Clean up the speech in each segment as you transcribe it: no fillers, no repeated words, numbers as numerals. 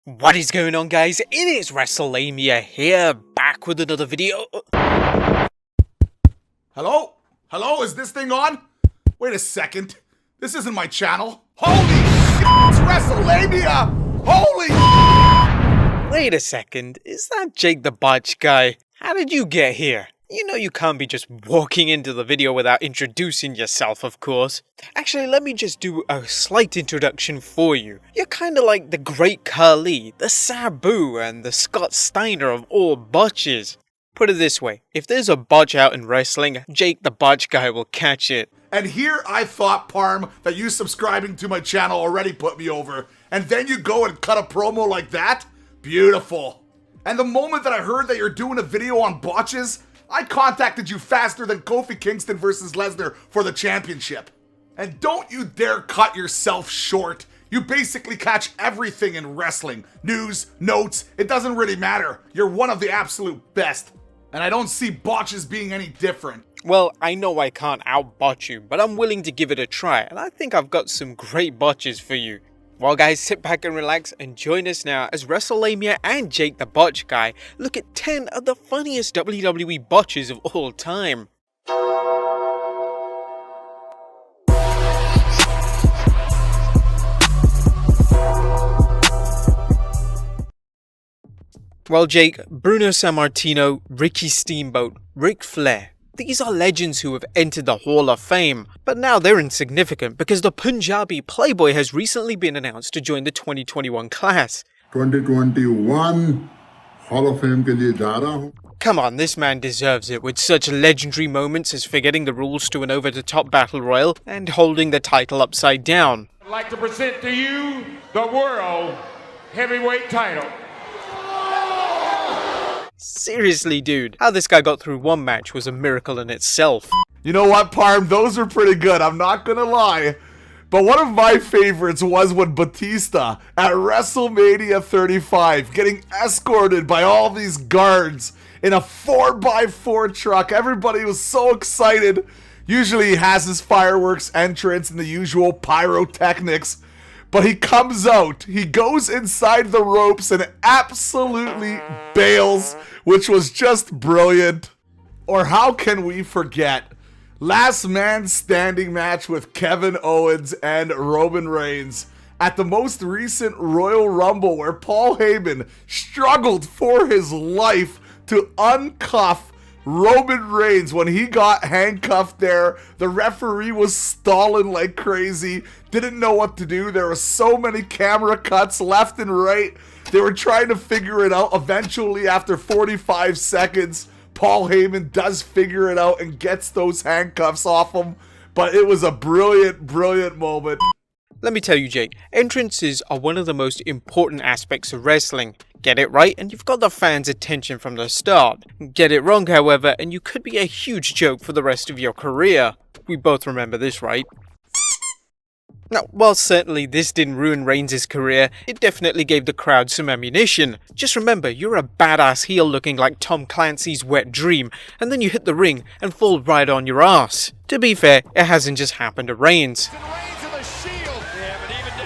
What is going on, guys? It is Wrestlelamia here, back with another video. Hello? Hello? Is this thing on? Wait a second. This isn't my channel. Holy shit! It's Wrestlelamia! Holy Wait a second, is that Jake the Botch Guy? How did you get here? You know you can't be just walking into the video without introducing yourself, of course. Actually, let me just do a slight introduction for you. You're kinda like the Great Khali, the Sabu, and the Scott Steiner of all botches. Put it this way, if there's a botch out in wrestling, Jake the Botch Guy will catch it. And here I thought, Parm, that you subscribing to my channel already put me over. And then you go and cut a promo like that? Beautiful. And the moment that I heard that you're doing a video on botches, I contacted you faster than Kofi Kingston versus Lesnar for the championship. And don't you dare cut yourself short. You basically catch everything in wrestling. News, notes, it doesn't really matter. You're one of the absolute best. And I don't see botches being any different. Well, I know I can't out-botch you, but I'm willing to give it a try, and I think I've got some great botches for you. Well guys, sit back and relax and join us now as Wrestlelamia and Jake the Botch Guy look at 10 of the funniest WWE botches of all time. Well Jake, Bruno Sammartino, Ricky Steamboat, Ric Flair. These are legends who have entered the Hall of Fame, but now they're insignificant because the Punjabi Playboy has recently been announced to join the 2021 class. 2021 Hall of Fame ke liye ja raha hu. Come on, this man deserves it with such legendary moments as forgetting the rules to an over-the-top battle royal and holding the title upside down. I'd like to present to you the World Heavyweight title. Seriously, dude, how this guy got through one match was a miracle in itself. You know what, Parm? Those are pretty good, I'm not gonna lie. But one of my favorites was when Batista, at WrestleMania 35, getting escorted by all these guards in a 4x4 truck. Everybody was so excited. Usually he has his fireworks entrance and the usual pyrotechnics. But he comes out, he goes inside the ropes and absolutely bails, which was just brilliant. Or how can we forget? Last man standing match with Kevin Owens and Roman Reigns at the most recent Royal Rumble, where Paul Heyman struggled for his life to uncuff Roman Reigns. When he got handcuffed there, the referee was stalling like crazy, didn't know what to do. There were so many camera cuts left and right. They were trying to figure it out. Eventually, after 45 seconds, Paul Heyman does figure it out and gets those handcuffs off him. But it was a brilliant, brilliant moment. Let me tell you, Jake, entrances are one of the most important aspects of wrestling. Get it right and you've got the fans' attention from the start. Get it wrong, however, and you could be a huge joke for the rest of your career. We both remember this, right? Now, while certainly this didn't ruin Reigns' career, it definitely gave the crowd some ammunition. Just remember, you're a badass heel looking like Tom Clancy's wet dream, and then you hit the ring and fall right on your ass. To be fair, it hasn't just happened to Reigns.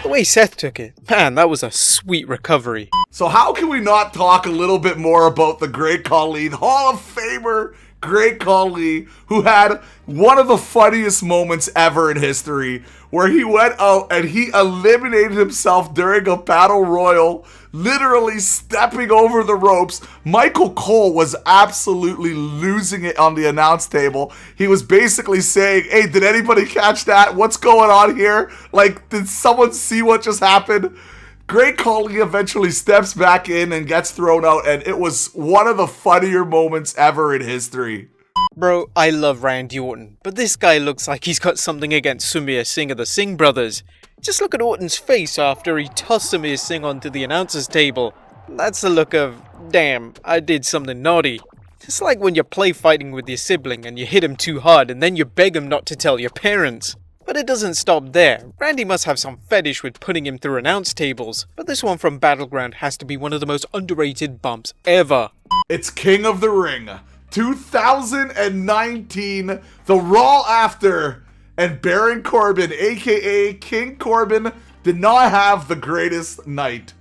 The way Seth took it, man, that was a sweet recovery. So how can we not talk a little bit more about the Great Khali, Hall of Famer Great Khali, who had one of the funniest moments ever in history, where he went out and he eliminated himself during a battle royal, literally stepping over the ropes. Michael Cole was absolutely losing it on the announce table. He was basically saying, hey, did anybody catch that? What's going on here? Like, did someone see what just happened? Great Khali eventually steps back in and gets thrown out, and it was one of the funnier moments ever in history. Bro, I love Randy Orton, but this guy looks like he's got something against Samir Singh of the Singh brothers. Just look at Orton's face after he tossed Samir Singh onto the announcer's table. That's the look of, damn, I did something naughty. It's like when you're play fighting with your sibling and you hit him too hard and then you beg him not to tell your parents. But it doesn't stop there. Randy must have some fetish with putting him through announce tables. But this one from Battleground has to be one of the most underrated bumps ever. It's King of the Ring 2019, the Raw after, and Baron Corbin, aka King Corbin, did not have the greatest night.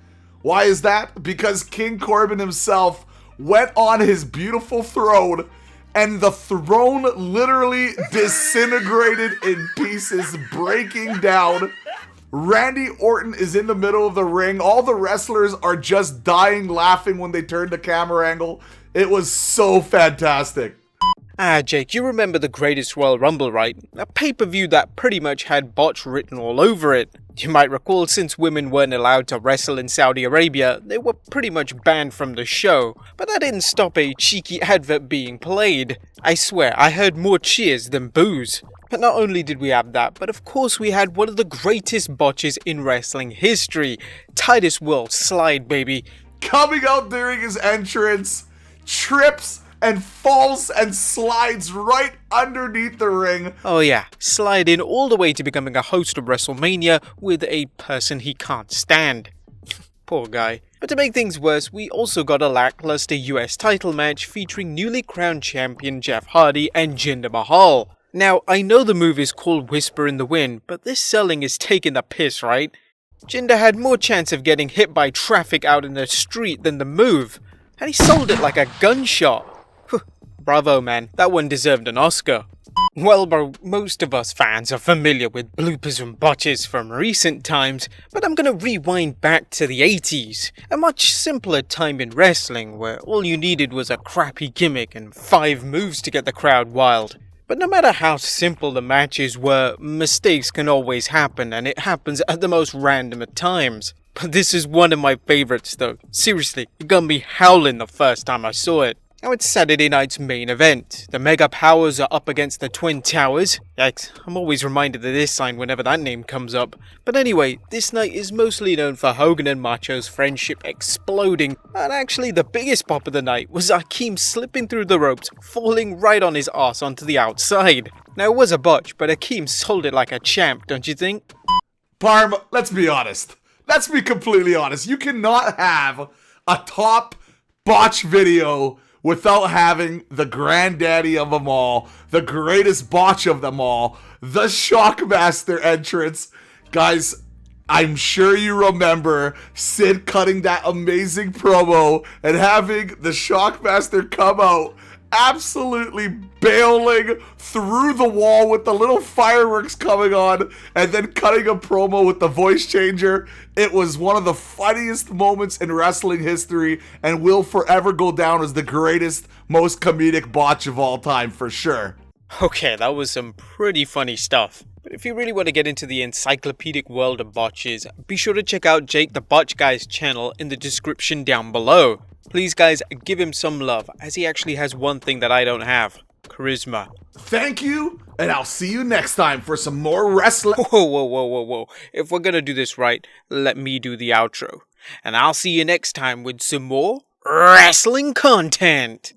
Why is that? Because King Corbin himself went on his beautiful throne, and the throne literally disintegrated in pieces, breaking down. Randy Orton is in the middle of the ring. All the wrestlers are just dying laughing when they turn the camera angle. It was so fantastic. Jake, you remember the Greatest Royal Rumble, right? A pay-per-view that pretty much had Botch written all over it. You might recall, since women weren't allowed to wrestle in Saudi Arabia, they were pretty much banned from the show. But that didn't stop a cheeky advert being played. I swear, I heard more cheers than boos. But not only did we have that, but of course we had one of the greatest botches in wrestling history. Titus World Slide, baby. Coming out during his entrance, trips and falls and slides right underneath the ring. Oh yeah, sliding all the way to becoming a host of WrestleMania with a person he can't stand. Poor guy. But to make things worse, we also got a lackluster US title match featuring newly crowned champion Jeff Hardy and Jinder Mahal. Now, I know the move is called Whisper in the Wind, but this selling is taking the piss, right? Jinder had more chance of getting hit by traffic out in the street than the move, and he sold it like a gunshot. Bravo, man. That one deserved an Oscar. Well, bro, most of us fans are familiar with bloopers and botches from recent times, but I'm gonna rewind back to the 80s. A much simpler time in wrestling, where all you needed was a crappy gimmick and 5 moves to get the crowd wild. But no matter how simple the matches were, mistakes can always happen, and it happens at the most random of times. But this is one of my favorites though. Seriously, it got me howling the first time I saw it. Now it's Saturday night's main event. The Mega Powers are up against the Twin Towers. Yikes, I'm always reminded of this sign whenever that name comes up. But anyway, this night is mostly known for Hogan and Macho's friendship exploding. And actually the biggest pop of the night was Akeem slipping through the ropes, falling right on his ass onto the outside. Now it was a botch, but Akeem sold it like a champ, don't you think? Parm, let's be honest. Let's be completely honest. You cannot have a top botch video without having the granddaddy of them all, the greatest botch of them all, the Shockmaster entrance. Guys, I'm sure you remember Sid cutting that amazing promo and having the Shockmaster come out absolutely bailing through the wall with the little fireworks coming on and then cutting a promo with the voice changer. It was one of the funniest moments in wrestling history and will forever go down as the greatest, most comedic botch of all time for sure. Okay, that was some pretty funny stuff. But if you really want to get into the encyclopedic world of botches, be sure to check out Jake the Botch Guy's channel in the description down below. Please guys, give him some love, as he actually has one thing that I don't have. Charisma. Thank you, and I'll see you next time for some more wrestling. Whoa. If we're gonna do this right, let me do the outro. And I'll see you next time with some more wrestling content.